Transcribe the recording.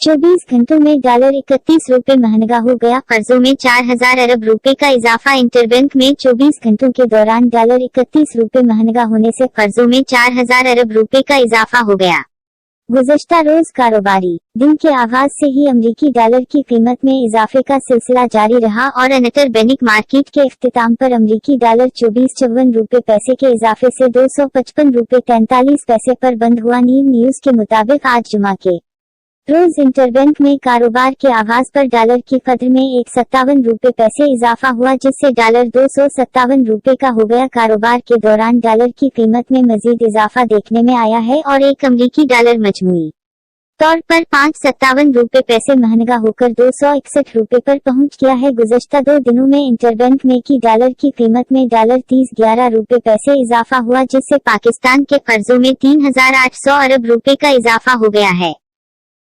24 घंटों में डॉलर 31 रुपए महंगा हो गया। कर्जों में 4000 अरब रुपए का इजाफा। इंटरबैंक में 24 घंटों के दौरान डॉलर 31 रुपए महंगा होने से कर्जों में 4000 अरब रुपए का इजाफा हो गया। गुज़श्ता रोज कारोबारी दिन के आगाज से ही अमेरिकी डॉलर की कीमत में इजाफे का सिलसिला जारी रहा और इंटरबैंक मार्केट के इख्तिताम पर अमेरिकी डॉलर 24.54 रुपए पैसे के इजाफे से 255 रुपए 43 पैसे पर बंद हुआ। न्यूज के मुताबिक आज जुमा के रोज इंटरबैंक में कारोबार के आगाज पर डॉलर की कद्र में 57 रुपए पैसे इजाफा हुआ, जिससे डॉलर 257 रुपए का हो गया। कारोबार के दौरान डॉलर की कीमत में मजीद इजाफा देखने में आया है और एक अमेरिकी डॉलर मजमूई तौर पर 557 रुपए पैसे महंगा होकर 261 रुपए पर पहुंच गया है। गुज़श्ता 2 दिनों में इंटरबैंक में की डॉलर की कीमत में डॉलर 30.11 रुपए पैसे इजाफा हुआ, जिससे पाकिस्तान के कर्जों में 3800 अरब रुपए का इजाफा हो गया है।